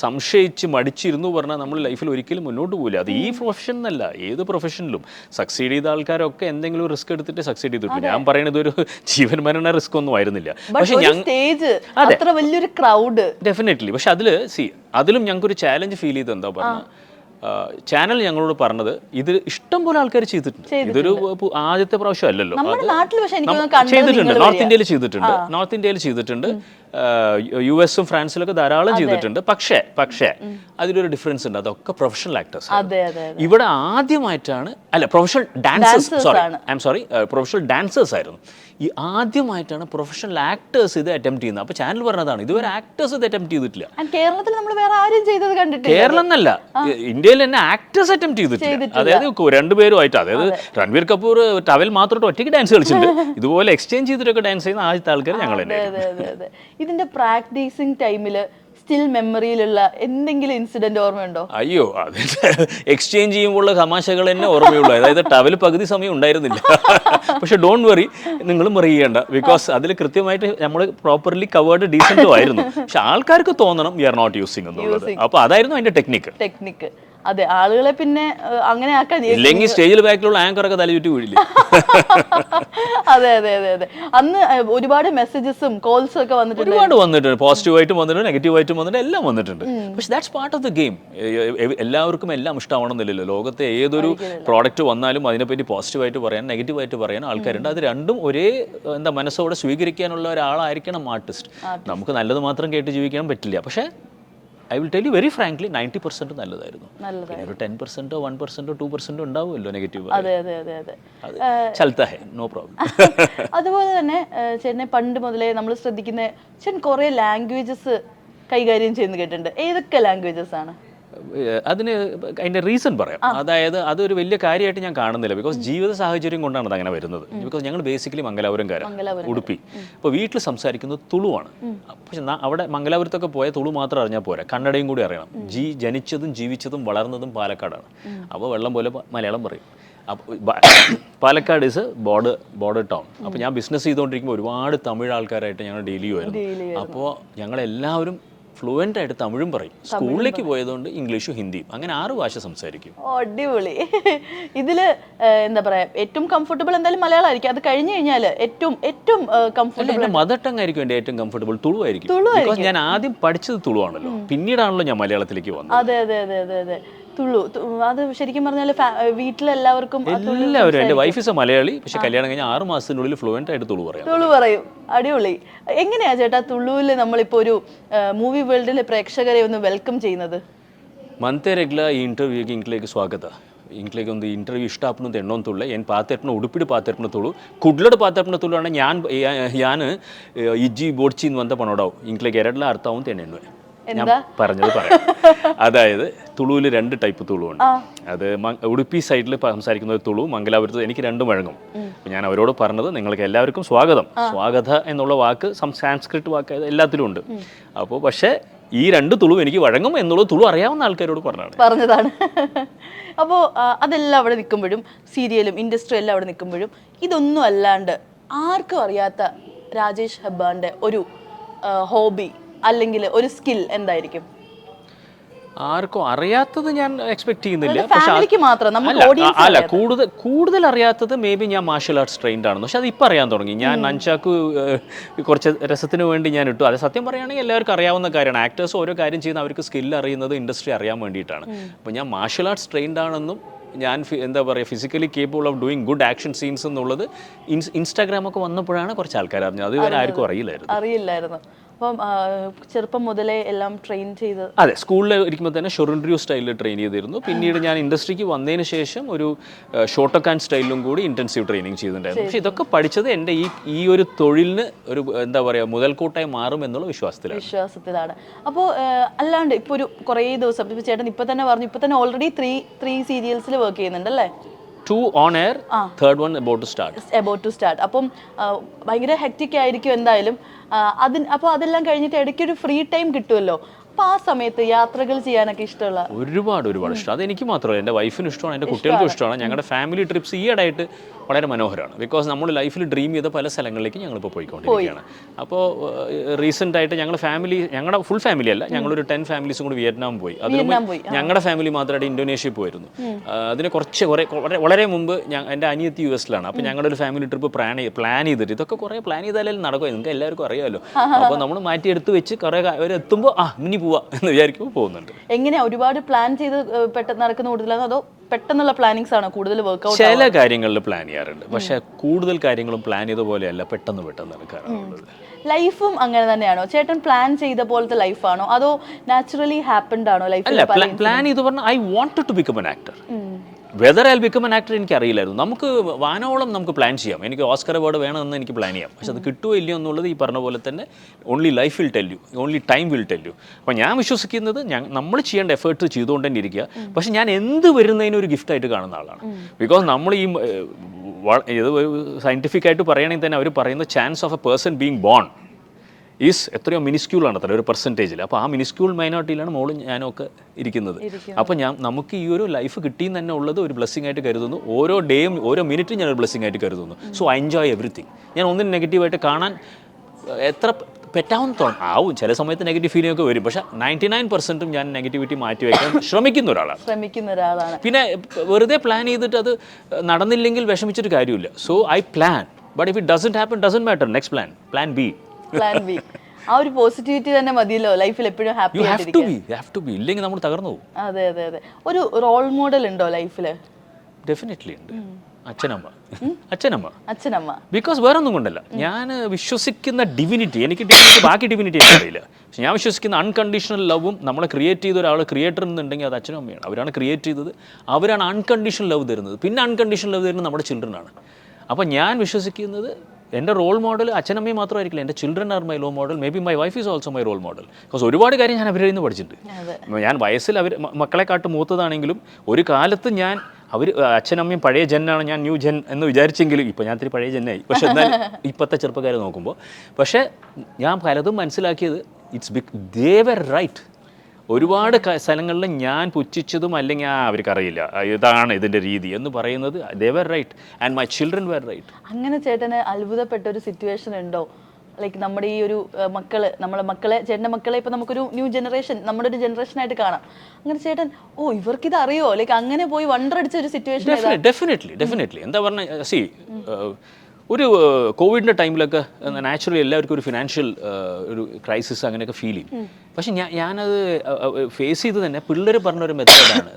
സംശയിച്ച് മടിച്ചിരുന്നു പറഞ്ഞാൽ നമ്മൾ ലൈഫിൽ ഒരിക്കലും മുന്നോട്ട് പോകില്ല. അത് ഈ പ്രൊഫഷൻ എന്നല്ല, ഏത് പ്രൊഫഷനിലും സക്സീഡ് ചെയ്ത ആൾക്കാരൊക്കെ എന്തെങ്കിലും റിസ്ക് എടുത്തിട്ട് സക്സീഡ് ചെയ്തിട്ടുണ്ട്. ഞാൻ പറയുന്നത് ഒരു ജീവൻ മരണ റിസ്ക് ഒന്നും ആയിരുന്നില്ല. പക്ഷേ അത്ര വലിയൊരു ക്രൗഡ് ഡെഫിനറ്റ്ലി. പക്ഷെ അതിലും ഞങ്ങൾക്കൊരു ചാലഞ്ച് ഫീൽ ചെയ്ത് എന്താ പറഞ്ഞാൽ, ചാനൽ ഞങ്ങളോട് പറഞ്ഞത് ഇത് ഇഷ്ടം പോലെ ആൾക്കാർ ചെയ്തിട്ടുണ്ട്, ഇതൊരു ആദ്യത്തെ പ്രാവശ്യം അല്ലല്ലോ. ചെയ്തിട്ടുണ്ട്, നോർത്ത് ഇന്ത്യയിൽ ചെയ്തിട്ടുണ്ട്, US-ഉം ഫ്രാൻസിലൊക്കെ ധാരാളം ചെയ്തിട്ടുണ്ട്. പക്ഷേ അതിലൊരു ഡിഫറൻസ് ഉണ്ട്, അതൊക്കെ പ്രൊഫഷണൽ ആക്ടേഴ്സ്. ഇവിടെ ആദ്യമായിട്ടാണ് പ്രൊഫഷണൽ ഡാൻസേഴ്സ് ആയിരുന്നു. ഈ ആദ്യമായിട്ടാണ് പ്രൊഫഷണൽ ആക്ടേഴ്സ് ഇത് അറ്റംപ്റ്റ് ചെയ്യുന്നത്. അപ്പോൾ ചാനൽ പറഞ്ഞതാണ് ഇതുവരെ ആക്ടേഴ്സ് ഇത് അറ്റംപ്റ്റ് ചെയ്തിട്ടില്ല. കേരളത്തിൽ നമ്മൾ വേറെ ആരും ചെയ്തത് കണ്ടിട്ടില്ല. കേരളം എന്നല്ല, ഇന്ത്യയിൽ തന്നെ ആക്ടേഴ്സ് അറ്റംപ്റ്റ് ചെയ്തിട്ടില്ല. അതായത് 2 പേരുമായിട്ട്, അതായത് രൺവീർ കപൂർ ടവൽ മാത്രം ഒറ്റയ്ക്ക് ഡാൻസ് കളിച്ചിട്ടുണ്ട്. ഇതുപോലെ എക്സ്ചേഞ്ച് ചെയ്തിട്ടൊക്കെ ഡാൻസ് ചെയ്യുന്ന ആദ്യത്തെ ആൾക്കാർ ഞങ്ങൾ തന്നെ. ഇതിന്റെ പ്രാക്ടീസിങ് ടൈമില് സ്റ്റിൽ മെമ്മറിയിലുള്ള എന്തെങ്കിലും ഇൻസിഡന്റ് ഓർമ്മയുണ്ടോ? അയ്യോ, അതിന്റെ എക്സ്ചേഞ്ച് ചെയ്യുമ്പോഴുള്ള തമാശകൾ തന്നെ ഓർമ്മയുള്ളൂ. അതായത് ടവൽ പകുതി സമയം ഉണ്ടായിരുന്നില്ല. പക്ഷെ ഡോണ്ട് വറി, നിങ്ങളും വറി ചെയ്യേണ്ട, ബിക്കോസ് അതിൽ കൃത്യമായിട്ട് നമ്മൾ പ്രോപ്പർലി കവേർഡ് ഡീസൻറ്റും ആയിരുന്നു. പക്ഷെ ആൾക്കാർക്ക് തോന്നണം വി ആർ നോട്ട് യൂസിങ് എന്നുള്ളത്. അപ്പോൾ അതായിരുന്നു അതിന്റെ ടെക്നിക്ക്. അതെ, ആളുകളെ പിന്നെ അങ്ങനെ ആക്കാൻ ഇല്ലെങ്കിൽ സ്റ്റേജിൽ ബാക്കിലുള്ള ആങ്കറൊക്കെ തലചുറ്റി വീഴില്ല. അതെ. അന്ന് ഒരുപാട് മെസ്സേജസും കോൾസും ഒക്കെ വന്നിട്ടുണ്ട്. പോസിറ്റീവായിട്ടും വന്നിട്ടുണ്ട്, നെഗറ്റീവായിട്ടും വന്നിട്ടുണ്ട്, എല്ലാം വന്നിട്ടുണ്ട്. പക്ഷെ that's part of the game. എല്ലാവർക്കും എല്ലാം ഇഷ്ടമാവണമെന്നില്ലല്ലോ. ലോകത്തെ ഏതൊരു പ്രോഡക്റ്റ് വന്നാലും അതിനെപ്പറ്റി പോസിറ്റീവായിട്ട് പറയാൻ നെഗറ്റീവായിട്ട് പറയാൻ ആൾക്കാരുണ്ട്. അത് രണ്ടും ഒരേ മനസ്സോടെ സ്വീകരിക്കാനുള്ള ഒരാളായിരിക്കണം ആർട്ടിസ്റ്റ്. നമുക്ക് നല്ലത് മാത്രം കേട്ട് ജീവിക്കാൻ പറ്റില്ല. പക്ഷേ I will tell you very frankly 90% നല്ലതായിരുന്നു. ഒരു 10%, 1%, 2% ഉണ്ടാവുമല്ലോ നെഗറ്റീവ്. ചൽത്താ ഹൈ, നോ പ്രോബ്ലം. അതുപോലെ തന്നെ ചേട്ടനെ പണ്ട് മുതലേ നമ്മൾ ശ്രദ്ധിക്കുന്ന ചേട്ടൻ കുറേ ലാംഗ്വേജസ് കൈകാര്യം ചെയ്യുന്ന കേട്ടിട്ടുണ്ട്. ഏതൊക്കെ ലാംഗ്വേജസ് ആണ്? അതിൻ്റെ റീസൺ പറയാം. അതായത് അതൊരു വലിയ കാര്യമായിട്ട് ഞാൻ കാണുന്നില്ല, ബിക്കോസ് ജീവിത സാഹചര്യം കൊണ്ടാണ് അത് അങ്ങനെ വരുന്നത്. ബിക്കോസ് ഞങ്ങൾ ബേസിക്കലി മംഗലാപുരംകാരാണ്, ഉടുപ്പി. അപ്പോൾ വീട്ടിൽ സംസാരിക്കുന്നത് തുളുവാണ്. പക്ഷെ അവിടെ മംഗലാപുരത്തൊക്കെ പോയ തുളു മാത്രം അറിഞ്ഞാൽ പോരാ, കന്നഡയും കൂടി അറിയണം. ജനിച്ചതും ജീവിച്ചതും വളർന്നതും പാലക്കാടാണ്. അപ്പോൾ വെള്ളം പോലെ മലയാളം പറയും. അപ്പോൾ പാലക്കാട് ഈസ് ബോർഡർ ടൗൺ. അപ്പോൾ ഞാൻ ബിസിനസ് ചെയ്തുകൊണ്ടിരിക്കുമ്പോൾ ഒരുപാട് തമിഴ് ആൾക്കാരായിട്ട് ഞങ്ങൾ ഡീൽ ചെയ്യുമായിരുന്നു. അപ്പോൾ ഞങ്ങളെല്ലാവരും ഫ്ലുവൻ്റ് ആയിട്ട് തമിഴും പറയും. സ്കൂളിലേക്ക് പോയതുകൊണ്ട് ഇംഗ്ലീഷും ഹിന്ദിയും, അങ്ങനെ 6 ഭാഷ സംസാരിക്കും. അടിപൊളി. ഇതില് എന്താ പറയാ, ഏറ്റവും കംഫർട്ടബിൾ എന്തായാലും മലയാളം ആയിരിക്കും. അത് കഴിഞ്ഞു കഴിഞ്ഞാൽ ഏറ്റവും കംഫർട്ടബിൾ മദർ ടങ് ആയിരിക്കും. എൻ്റെ ഏറ്റവും കംഫർട്ടബിൾ തുളു ആയിരിക്കും. ബിക്കോസ് ഞാൻ ആദ്യം പഠിച്ചത് തുളുവാണല്ലോ, പിന്നീടാണല്ലോ ഞാൻ മലയാളത്തിലേക്ക് വന്നത്. അതെ. തുളു അത് ശരിക്കും പറഞ്ഞാൽ വീട്ടിലെല്ലാവർക്കും എല്ലാവരും. എൻ്റെ വൈഫ് ഇസ് എ മലയാളി, പക്ഷെ കല്യാണം കഴിഞ്ഞ 6 മാസത്തിനുള്ളിൽ ഫ്ലുവൻ്റ് ആയിട്ട് തുളു പറയും. അടിപൊളി. എങ്ങനെയാ ചേട്ടാ തുളുവിൽ നമ്മളിപ്പോൾ ഒരു മൂവി വേൾഡിലെ ಪ್ರേಕ್ಷಕരെ ഒന്ന് വെൽക്കം ചെയ്യുന്നത്? ಮಂತೆ ರೆಗ್ಲ ಈ ಇಂಟರ್ವ್ಯೂಗೆ ಇಂಕ್ಲೇಗೆ ಸ್ವಾಗತ. ಇಂಕ್ಲೇಗೆ ಒಂದು ಇಂಟರ್ವ್ಯೂ ಇಷ್ಟ ಆಪ್ನದು ಎಣ್ಣೊಂದು ತುಳ್ಳೆ ಏನು ಪಾತೆರ್ಪನ ಉಡುಪಿಡು ಪಾತೆರ್ಪನ ತುಳು ಕುಡ್ಲಡು ಪಾತೆರ್ಪನ ತುಳು ಅಣ್ಣ ഞാൻ ഇജ്ജി ബോഡ്ച്ചിന്ന് വന്ന പണോടാവും ഇംഗ്ലേക്ക് 2 അർത്ഥവും തെണ്ണു ഞാൻ പറഞ്ഞത് പറയാം. അതായത് തുളുവിൽ 2 ടൈപ്പ് തുളുവുണ്ട്. അത് ഉടുപ്പി സൈഡിൽ സംസാരിക്കുന്ന ഒരു തുളു, മംഗലാപുരത്ത് എനിക്ക് രണ്ടും വഴങ്ങും. അപ്പം ഞാൻ അവരോട് പറഞ്ഞത് നിങ്ങൾക്ക് എല്ലാവർക്കും സ്വാഗതം. സ്വാഗത എന്നുള്ള വാക്ക് സാൻസ്ക്രിറ്റ് വാക്ക് എല്ലാത്തിലും ഉണ്ട്. അപ്പോൾ പക്ഷേ ഈ 2 തുളു എനിക്ക് വഴങ്ങും എന്നുള്ളത് തുളു അറിയാവുന്ന ആൾക്കാരോട് പറഞ്ഞതാണ്. അപ്പോൾ അതെല്ലാം അവിടെ നിൽക്കുമ്പോഴും സീരിയലും ഇൻഡസ്ട്രി എല്ലാം അവിടെ നിൽക്കുമ്പോഴും ഇതൊന്നും അല്ലാണ്ട് ആർക്കും അറിയാത്ത രാജേഷ് ഹെബ്ബാറിന്റെ ഒരു ഹോബി അല്ലെങ്കിൽ ഒരു സ്കിൽ എന്തായിരിക്കും? ആർക്കും അറിയാത്തത് ഞാൻ എക്സ്പെക്ട് ചെയ്യുന്നില്ല. ഫാമിലിക്ക് മാത്രം, അല്ല, കൂടുതൽ അറിയാത്തത് മേ ബി ഞാൻ മാർഷൽ ആർട്സ് ട്രെയിൻഡ് ആണെന്ന്. പക്ഷെ അത് ഇപ്പം അറിയാൻ തുടങ്ങി. ഞാൻ നഞ്ചാക്ക് കുറച്ച് രസത്തിന് വേണ്ടി ഞാൻ ഇട്ടു. അത് സത്യം പറയുകയാണെങ്കിൽ എല്ലാവർക്കും അറിയാവുന്ന കാര്യമാണ്. ആക്ടേഴ്സ് ഓരോ കാര്യം ചെയ്യുന്ന അവർക്ക് സ്കില്ല് അറിയുന്നത് ഇൻഡസ്ട്രി അറിയാൻ വേണ്ടിയിട്ടാണ്. അപ്പോൾ ഞാൻ മാർഷൽ ആർട്സ് ട്രെയിൻഡ് ആണെന്നും ഞാൻ എന്താ പറയുക physically capable of doing good action scenes എന്നുള്ളത് ഇൻസ്റ്റാഗ്രാമൊക്കെ വന്നപ്പോഴാണ് കുറച്ച് ആൾക്കാർ അറിഞ്ഞത്. അത് ഇവരെ ആർക്കും അറിയില്ലായിരുന്നു. അപ്പം ചെറുപ്പം മുതലേ എല്ലാം ട്രെയിൻ ചെയ്ത്? അതെ, സ്കൂളിൽ ഇരിക്കുമ്പോൾ തന്നെ ഷൊറിൻഡ്രിയോ സ്റ്റൈലിൽ ട്രെയിൻ ചെയ്തിരുന്നു. പിന്നീട് ഞാൻ ഇൻഡസ്ട്രിക്ക് വന്നതിന് ശേഷം ഒരു ഷോട്ടോക്കാൻ സ്റ്റൈലിലും കൂടി ഇൻറ്റൻസീവ് ട്രെയിനിങ് ചെയ്തിട്ടുണ്ടായിരുന്നു. പക്ഷേ ഇതൊക്കെ പഠിച്ചത് എൻ്റെ ഈ ഒരു തൊഴിലിന് ഒരു എന്താ പറയുക മുതൽക്കൂട്ടായി മാറും എന്നുള്ള വിശ്വാസത്തിലാണ്. അപ്പോൾ അല്ലാണ്ട് ഇപ്പോൾ ഒരു കുറേ ദിവസം ഇപ്പോൾ ചേട്ടൻ ഇപ്പം തന്നെ പറഞ്ഞു, ഇപ്പം തന്നെ ഓൾറെഡി ത്രീ സീരിയൽസിൽ വർക്ക് ചെയ്യുന്നുണ്ടല്ലേ? 2 on air, third one about to start. അപ്പം ഭയങ്കര ഹെക്റ്റിക് ആയിരിക്കും എന്തായാലും. അപ്പോൾ അതെല്ലാം കഴിഞ്ഞിട്ട് ഇടയ്ക്കൊരു ഫ്രീ ടൈം കിട്ടുമല്ലോ. അപ്പോൾ ആ സമയത്ത് യാത്രകൾ ചെയ്യാനൊക്കെ ഇഷ്ടമുള്ള? ഒരുപാട് ഇഷ്ടം. അതെനിക്ക് മാത്രമല്ല, എൻ്റെ വൈഫിനും ഇഷ്ടമാണ്, എൻ്റെ കുട്ടികൾക്കും ഇഷ്ടമാണ്. ഞങ്ങളുടെ ഫാമിലി ട്രിപ്സ് ഈയിടെയായിട്ട് വളരെ മനോഹരമാണ്. ബിക്കോസ് നമ്മൾ ലൈഫിൽ ഡ്രീം ചെയ്ത പല സ്ഥലങ്ങളിലേക്ക് ഞങ്ങളിപ്പോൾ പോയിക്കൊണ്ടിരിക്കുകയാണ്. അപ്പോൾ റീസെൻ്റ് ആയിട്ട് ഞങ്ങളുടെ ഫുൾ ഫാമിലി അല്ല, ഞങ്ങളൊരു 10 ഫാമിലീസും കൂടി വിയറ്റ്നാം പോയി. അതിന് ഞങ്ങളുടെ ഫാമിലി മാത്രമായിട്ട് ഇന്തോനേഷ്യയിൽ പോയിരുന്നു. അതിന് വളരെ മുമ്പ് എൻ്റെ അനിയത്തി US-ലാണ്. അപ്പോൾ ഞങ്ങളുടെ ഒരു ഫാമിലി ട്രിപ്പ് പ്ലാൻ ചെയ്തിട്ട് ഇതൊക്കെ കുറേ പ്ലാൻ ചെയ്താലും നടക്കും, നിങ്ങൾക്ക് എല്ലാവർക്കും അറിയാമല്ലോ. അപ്പോൾ നമ്മൾ മാറ്റിയെടുത്ത് വെച്ച് കുറേ അവരെത്തുമ്പോൾ ഇനി പോവാ എന്ന് വിചാരിക്കുമ്പോൾ പോകുന്നുണ്ട്. എങ്ങനെയാ ഒരുപാട് പ്ലാൻ ചെയ്ത് പെട്ടെന്ന് നടക്കുന്ന കൂടുതലാണോ അതോ പെട്ടെന്നുള്ള പ്ലാനിങ്സ് ആണോ കൂടുതൽ വർക്ക്ഔട്ട്? ചില കാര്യങ്ങളിൽ പ്ലാൻ ചെയ്യാറുണ്ട്, പക്ഷേ കൂടുതൽ കാര്യങ്ങളും പ്ലാൻ ചെയ്ത പോലെയല്ല പെട്ടെന്ന് നടക്കാറുള്ളത്. ലൈഫും അങ്ങനെ തന്നെയാണോ? ചേട്ടൻ പ്ലാൻ ചെയ്ത പോലത്തെ ലൈഫാണോ അതോ നാച്ചുറലി ഹാപ്പൻഡ് ആണോ ലൈഫ്? അല്ല, പ്ലാൻ ചെയ്ത് പറഞ്ഞാൽ I wanted to become an actor. Whether I become an actor എനിക്ക് അറിയില്ലായിരുന്നു. നമുക്ക് വാനോളം നമുക്ക് പ്ലാൻ ചെയ്യാം. എനിക്ക് ഓസ്കർ അവാർഡ് വേണമെന്ന് എനിക്ക് പ്ലാൻ ചെയ്യാം. പക്ഷെ അത് കിട്ടുമോ ഇല്ലയോ എന്നുള്ളത് ഈ പറഞ്ഞ പോലെ തന്നെ only life will tell U, only time will tell U. അപ്പോൾ ഞാൻ വിശ്വസിക്കുന്നത് നമ്മൾ ചെയ്യേണ്ട എഫേർട്ട് ചെയ്തുകൊണ്ട് തന്നെ ഇരിക്കുക. പക്ഷെ ഞാൻ എന്ത് വരുന്നതിനും ഒരു ഗിഫ്റ്റായിട്ട് കാണുന്ന ആളാണ്. ബിക്കോസ് നമ്മൾ ഇത് സയൻറ്റിഫിക് ആയിട്ട് പറയുകയാണെങ്കിൽ തന്നെ അവർ പറയുന്ന chance of A person being bone is എത്രയോ മിനിസ്ക്യൂളാണ് അത്ര ഒരു പെർസെൻറ്റേജിൽ. അപ്പോൾ ആ മിനിസ്ക്യൂൾ മൈനോറിറ്റിയിലാണ് മോളും ഞാനൊക്കെ ഇരിക്കുന്നത്. അപ്പോൾ നമുക്ക് ഈ ഒരു ലൈഫ് കിട്ടിയെന്ന് തന്നെ ഉള്ളത് ഒരു ബ്ലെസ്സിങ് ആയിട്ട് കരുതുന്നു. ഓരോ ഡേയും ഓരോ മിനിറ്റും ഞാനൊരു ബ്ലെസ്സിങ് ആയിട്ട് കരുതുന്നു. So I enjoy everything. ഞാൻ ഒന്നിനും നെഗറ്റീവായിട്ട് കാണാൻ എത്ര പറ്റാവുന്ന ആവും. ചില സമയത്ത് നെഗറ്റീവ് ഫീലിംഗ് ഒക്കെ വരും, പക്ഷേ 99% ഞാൻ നെഗറ്റിവിറ്റി മാറ്റി വയ്ക്കാൻ ശ്രമിക്കുന്ന ഒരാളാണ്. പിന്നെ വെറുതെ പ്ലാൻ ചെയ്തിട്ട് അത് നടന്നില്ലെങ്കിൽ വിഷമിച്ചിട്ട് കാര്യമില്ല. So I plan, but if it doesn't happen doesn't matter, next plan B. ആ ഒരു പോസിറ്റിവിറ്റി തന്നെ മതിയല്ലോ ലൈഫിൽ എപ്പോഴും ഹാപ്പി ആയിട്ട്. ഇല്ലെങ്കിൽ നമ്മൾ തകർന്നു പോകും. അതെ. ഒരു റോൾ മോഡൽ ഉണ്ടോ ലൈഫില്? ഡെഫിനറ്റ്ലി ഉണ്ട്. അച്ഛനമ്മ. ബിക്കോസ് വേറെ ഒന്നും കൊണ്ടല്ല, ഞാൻ വിശ്വസിക്കുന്ന ഡിവിനിറ്റി, എനിക്ക് ബാക്കി ഡിവിനിറ്റി എനിക്ക് അറിയില്ല. പക്ഷെ ഞാൻ വിശ്വസിക്കുന്ന അൺകണ്ടീഷണൽ ലവും നമ്മളെ ക്രിയേറ്റ് ചെയ്ത ഒരാൾ ക്രിയേറ്റർ എന്നുണ്ടെങ്കിൽ അത് അച്ഛനും അമ്മയാണ്. അവരാണ് ക്രിയേറ്റ് ചെയ്തത്, അവരാണ് അൺകണ്ടീഷണൽ ലവ് തരുന്നത്. പിന്നെ അൺകണ്ടീഷണൽ ലവ് തരുന്നത് നമ്മുടെ ചിൽഡ്രനാണ്. അപ്പോൾ ഞാൻ വിശ്വസിക്കുന്നത് എൻ്റെ റോൾ മോഡൽ അച്ഛനമ്മയും മാത്രമായിരിക്കില്ല, എൻ്റെ children are my role model. Maybe my wife is also my role model. Because ഒരുപാട് കാര്യം ഞാൻ അവരിൽ നിന്ന് പഠിച്ചിട്ടുണ്ട്. ഞാൻ വയസ്സിൽ മക്കളെക്കാട്ട് മൂത്തതാണെങ്കിലും ഒരു കാലത്ത് അവർ അച്ഛനമ്മയും പഴയ ജെന്നാണ്, ഞാൻ ന്യൂ ജെൻ എന്ന് വിചാരിച്ചെങ്കിലും ഇപ്പോൾ ഞാൻ ഇത്തിരി പഴയ ജെന്നായി. പക്ഷെ എന്നാൽ ഇപ്പോഴത്തെ ചെറുപ്പക്കാരെ നോക്കുമ്പോൾ പക്ഷേ ഞാൻ പലതും മനസ്സിലാക്കിയത് ദേ വർ റൈറ്റ്. ഒരുപാട് സ്ഥലങ്ങളിൽ ഞാൻ പുച്ഛിച്ചതും അല്ലെങ്കിൽ അവർക്കറിയില്ല ഇതാണ് ഇതിൻ്റെ രീതി എന്ന് പറയുന്നത് they were right and my children were right. അങ്ങനെ ചേട്ടന് അത്ഭുതപ്പെട്ട ഒരു സിറ്റുവേഷൻ ഉണ്ടോ? ലൈക്ക് നമ്മുടെ ഈ ഒരു ചേട്ടൻ്റെ മക്കളെ ഇപ്പോൾ നമുക്കൊരു ന്യൂ ജനറേഷൻ, നമ്മുടെ ഒരു ജനറേഷനായിട്ട് കാണാം. അങ്ങനെ ചേട്ടൻ ഇവർക്കിത് അറിയോ, ലൈക്ക് അങ്ങനെ പോയി വണ്ടർ അടിച്ച ഒരു സിറ്റുവേഷൻ? ഡെഫിനറ്റ്ലി. എന്താ പറഞ്ഞാൽ ഒരു കോവിഡിൻ്റെ ടൈമിലൊക്കെ നാച്ചുറലി എല്ലാവർക്കും ഒരു ഫിനാൻഷ്യൽ ഒരു ക്രൈസിസ് അങ്ങനെയൊക്കെ ഫീൽ ചെയ്യും. പക്ഷെ ഞാനത് ഫേസ് ചെയ്ത് തന്നെ പിള്ളേർ പറഞ്ഞൊരു മെത്തേഡാണ്.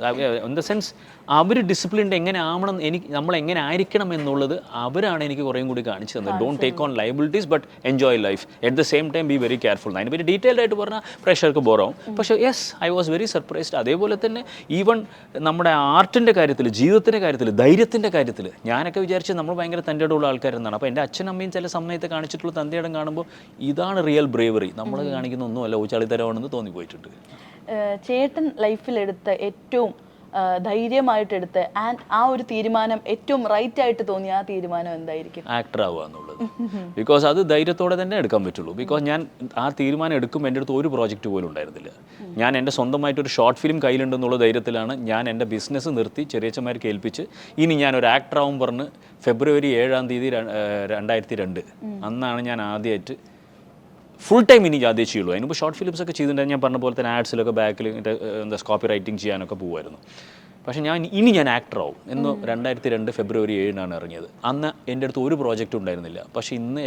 ഇൻ ദ സെൻസ് അവർ ഡിസിപ്ലിൻഡ് എങ്ങനെ ആവണം, നമ്മൾ എങ്ങനെ ആയിരിക്കണം എന്നുള്ളത് അവരാണ് എനിക്ക് കുറേയും കൂടി കാണിച്ചു തന്നത്. Don't take on liabilities but enjoy life at the same time be very careful. അതിനെ പറ്റി ഡീറ്റെയിൽഡ് ആയിട്ട് പറഞ്ഞാൽ പ്രേക്ഷകർക്ക് ബോറാവും. പക്ഷേ yes, I was very surprised. അതേപോലെ തന്നെ ഈവൺ നമ്മുടെ ആർട്ടിൻ്റെ കാര്യത്തിൽ, ജീവിതത്തിൻ്റെ കാര്യത്തിൽ, ധൈര്യത്തിൻ്റെ കാര്യത്തിൽ ഞാനൊക്കെ വിചാരിച്ചത് നമ്മൾ ഭയങ്കര തൻ്റെയുള്ള ആൾക്കാരെന്നാണ്. അപ്പോൾ എൻ്റെ അച്ഛനമ്മയും ചില സമയത്ത് കാണിച്ചിട്ടുള്ള തൻ്റെയിടം കാണുമ്പോൾ ഇതാണ് റിയൽ ബ്രേവറി. നമ്മൾ കാണിക്കുന്ന ഒന്നുമല്ല ഊച്ചാളിത്തരമാണെന്ന് തോന്നിപ്പോയിട്ടുണ്ട്. ചേട്ടൻ ലൈഫിലെടുത്ത ഏറ്റവും ധൈര്യമായിട്ടെടുത്ത് ആൻഡ് ആ ഒരു തീരുമാനം ഏറ്റവും റൈറ്റ് ആയിട്ട് തോന്നിയ ആ തീരുമാനം എന്തായിരിക്കും? ആക്ടർ ആവുക എന്നുള്ളത്. ബിക്കോസ് അത് ധൈര്യത്തോടെ തന്നെ എടുക്കാൻ പറ്റുള്ളൂ. ബിക്കോസ് ഞാൻ ആ തീരുമാനം എടുക്കുമ്പോൾ എൻ്റെ അടുത്ത് ഒരു പ്രോജക്റ്റ് പോലും ഉണ്ടായിരുന്നില്ല. ഞാൻ എൻ്റെ സ്വന്തമായിട്ടൊരു ഷോർട്ട് ഫിലിം കയ്യിലുണ്ടെന്നുള്ള ധൈര്യത്തിലാണ് ഞാൻ എൻ്റെ ബിസിനസ് നിർത്തി ചെറിയച്ചന്മാർക്ക് ഏൽപ്പിച്ച് ഇനി ഞാനൊരു ആക്ടറാവും പറഞ്ഞ് February 7 2002 അന്നാണ് ഞാൻ ആദ്യമായിട്ട് ഫുൾ ടൈം ഇനി ആദ്യം ചെയ്യുള്ളൂ. അതിനുമ്പോൾ ഷോർട്ട് ഫിലിംസ് ഒക്കെ ചെയ്തിട്ടുണ്ടെങ്കിൽ ഞാൻ പറഞ്ഞ പോലെ തന്നെ ആഡ്സിലൊക്കെ ബാക്കിൽ എന്താ കോപ്പി റൈറ്റിംഗ് ചെയ്യാനൊക്കെ പോകുമായിരുന്നു. പക്ഷേ ഞാൻ ആക്ടറാവും എന്ന് 2002 February 7 ഇറങ്ങിയത്. അന്ന് എൻ്റെ അടുത്ത് ഒരു പ്രോജക്റ്റ് ഉണ്ടായിരുന്നില്ല. പക്ഷേ ഇന്ന്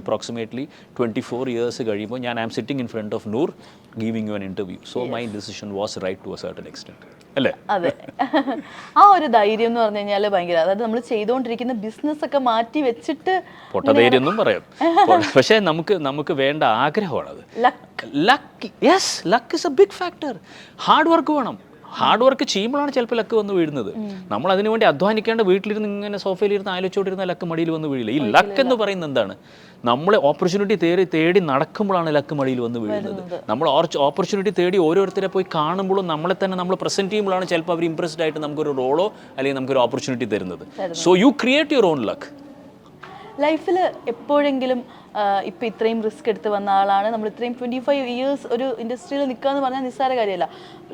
അപ്രോക്സിമേറ്റ്ലി 24 years കഴിയുമ്പോൾ ഞാൻ am sitting in front of Noor giving you an interview. So my decision was right to a certain extent അല്ലേ? അതെ. ആ ഒരു ധൈര്യം എന്ന് പറഞ്ഞു കഴിഞ്ഞാൽ ഭയങ്കര, അതായത് നമ്മൾ ചെയ്തുകൊണ്ടിരിക്കുന്ന ബിസിനസ് ഒക്കെ മാറ്റി വെച്ചിട്ട് പൊട്ടധൈര്യം എന്നും പറയാം. പക്ഷേ നമുക്ക് വേണ്ട ആഗ്രഹമാണത്. Luck, yes, luck is a big factor. Hard work വേണം. ഹാർഡ് വർക്ക് ചെയ്യുമ്പോഴാണ് ചിലപ്പോൾ ലക്ക് വന്ന് വീഴുന്നത്. നമ്മൾ അതിനു വേണ്ടി അധ്വാനിക്കേണ്ട വീട്ടിലിരുന്ന് ഇങ്ങനെ സോഫയിലിരുന്ന് ആലോചിച്ചോണ്ടിരുന്ന ലക്ക് മടിയിൽ വന്ന് വീഴില്ല. ഈ ലക്ക് എന്ന് പറയുന്നത് എന്താണ്? നമ്മളെ ഓപ്പർച്യൂണിറ്റി തേടി നടക്കുമ്പോഴാണ് ലക്ക് മടിയിൽ വന്ന് വീഴുന്നത്. നമ്മൾ ഓപ്പർച്യൂണിറ്റി തേടി ഓരോരുത്തരെ പോയി കാണുമ്പോഴും നമ്മളെ തന്നെ നമ്മൾ പ്രസന്റ് ചെയ്യുമ്പോഴാണ് ചിലപ്പോൾ അവർ ഇംപ്രസ്ഡ് ആയിട്ട് നമുക്കൊരു റോളോ അല്ലെങ്കിൽ നമുക്കൊരു ഓപ്പർച്യൂണിറ്റി തരുന്നത്. So you create your own luck. ലൈഫിൽ എപ്പോഴെങ്കിലും ഇപ്പം ഇത്രയും റിസ്ക് എടുത്ത് വന്ന ആളാണ് നമ്മൾ, ഇത്രയും 25 years ഒരു ഇൻഡസ്ട്രിയിൽ നിൽക്കുക എന്ന് പറഞ്ഞാൽ നിസ്സാര കാര്യമല്ല.